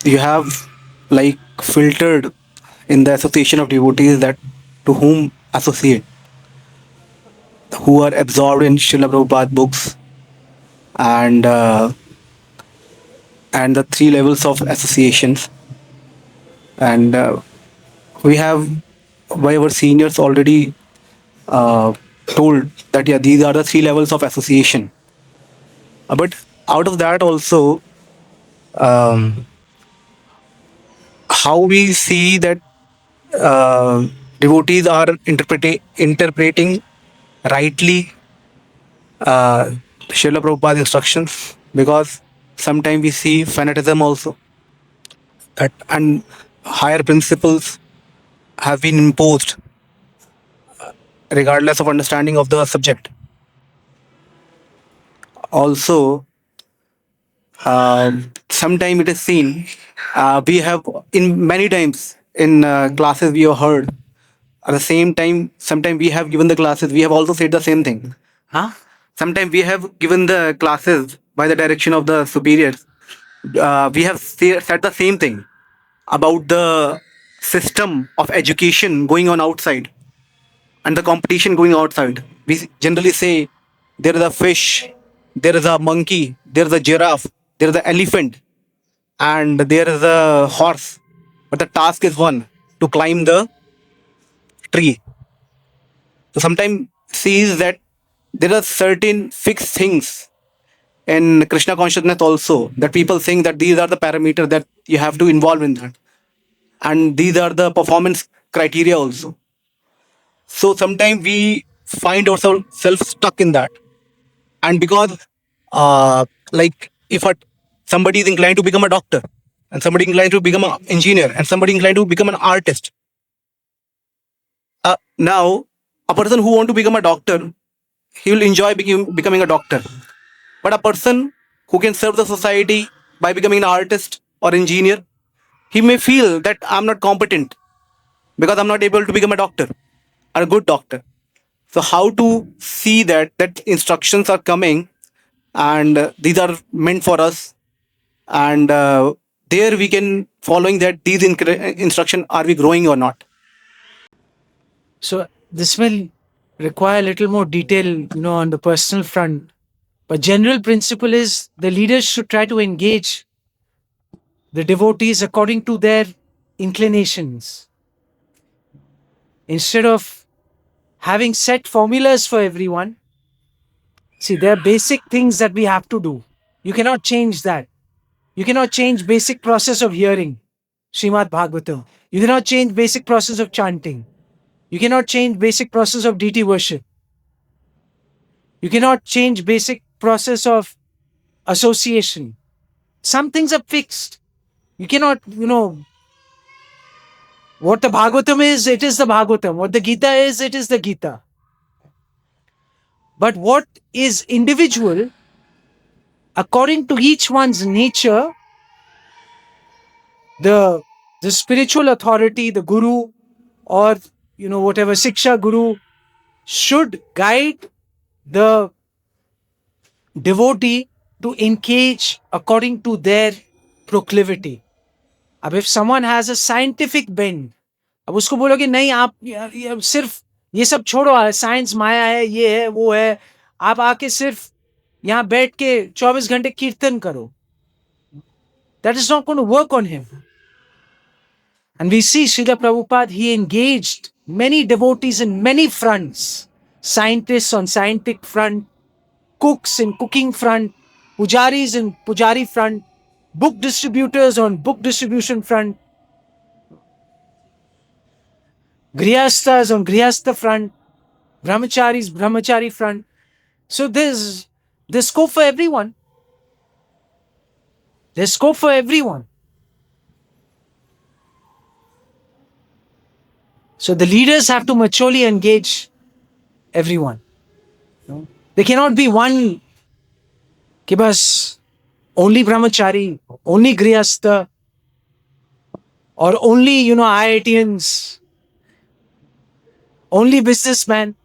you have like filtered in the association of devotees that to whom associate, who are absorbed in Srila Prabhupada books, and the three levels of associations. And we have by our seniors already uh, told that yeah, these are the three levels of association. But out of that also, um, how we see that uh, devotees are interpreting rightly Srila Prabhupada's instructions, because sometimes we see fanaticism also, that and higher principles have been imposed regardless of understanding of the subject. Also, sometime it is seen, we have in many times in classes we have heard, at the same time sometimes we have given the classes, we have also said the same thing. Huh? Sometimes we have given the classes by the direction of the superiors, we have said the same thing about the system of education going on outside and the competition going outside. We generally say there is a fish, there is a monkey, there is a giraffe, there is an elephant, and there is a horse. But the task is one, to climb the tree. So sometimes sees that there are certain fixed things in Krishna consciousness also, that people think that these are the parameters that you have to involve in that, and these are the performance criteria also. So sometimes we find ourselves stuck in that. And because like if somebody is inclined to become a doctor, and somebody inclined to become an engineer, and somebody inclined to become an artist, now a person who want to become a doctor, he will enjoy becoming a doctor. But a person who can serve the society by becoming an artist or engineer, he may feel that I'm not competent because I'm not able to become a doctor or a good doctor. So how to see that instructions are coming, and these are meant for us, and there we can following that these instruction, are we growing or not? So this will require a little more detail, on the personal front. But general principle is the leaders should try to engage the devotees according to their inclinations instead of having set formulas for everyone. See, there are basic things that we have to do. You cannot change that. You cannot change basic process of hearing Srimad Bhagavatam. You cannot change basic process of chanting. You cannot change basic process of deity worship. You cannot change basic process of association. Some things are fixed. You cannot, what the Bhagavatam is, it is the Bhagavatam. What the Gita is, it is the Gita. But what is individual, according to each one's nature, the the spiritual authority, the guru, or whatever Siksha Guru should guide the devotee to engage according to their proclivity. अब if someone has a scientific bend, अब उसको बोलोगे नहीं आप सिर्फ ये सब छोड़ो, साइंस माया है, ये है वो है, आप आके सिर्फ यहाँ बैठ के 24 घंटे कीर्तन करो, that is not going to work on him. And we see Srila Prabhupada, he engaged many devotees in many fronts. Scientists on scientific front, cooks in cooking front, pujaris in pujari front, book distributors on book distribution front, grihasthas on grihastha front, brahmacharis brahmachari front. So there's scope for everyone. There's scope for everyone. So the leaders have to maturely engage everyone. There cannot be one कि बस only brahmachari, only grihastha, or only IITians, only businessman.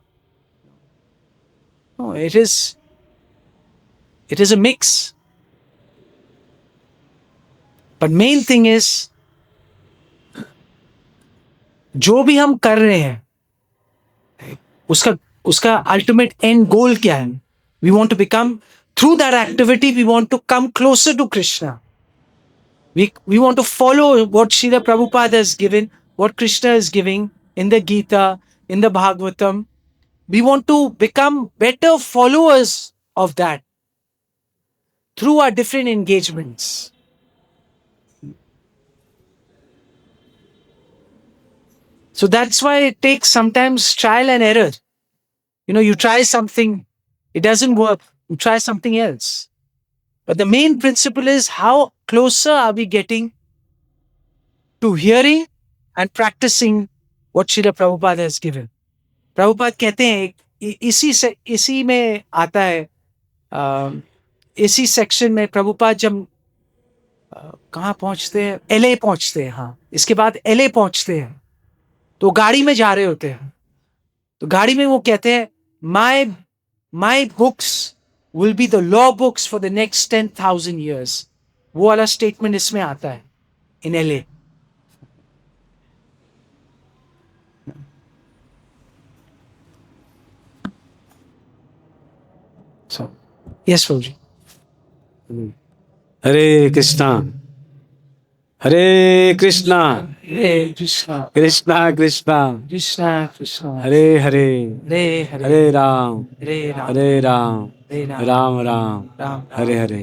No, it is a mix. But main thing is, जो भी हम कर रहे हैं उसका ultimate end goal क्या है? We want to become, through that activity, we want to come closer to Krishna. We want to follow what Srila Prabhupada has given, what Krishna is giving in the Gita, in the Bhagavatam. We want to become better followers of that through our different engagements. So that's why it takes sometimes trial and error. You try something, it doesn't work, you try something else. But the main principle is, how closer are we getting to hearing and practicing what Srila Prabhupada has given. Prabhupada कहते हैं, इसी में आता है, इसी section में प्रभुपाद जब कहाँ पहुंचते हैं, LA पहुंचते हैं, हाँ, इसके बाद LA पहुंचते हैं, तो गाड़ी में जा रहे होते हैं, तो गाड़ी में वो कहते हैं, my books will be the law books for the next 10,000 years. वो वाला स्टेटमेंट इसमें आता है, in LA. So, yes, Prabhuji. Hare Krishna Hare Krishna Hare Krishna, Krishna Krishna Krishna Krishna, Hare Hare Hare Hare, Hare Ram Hare Ram, Hare Ram Hare Ram, Ram Ram Ram Ram, Hare Hare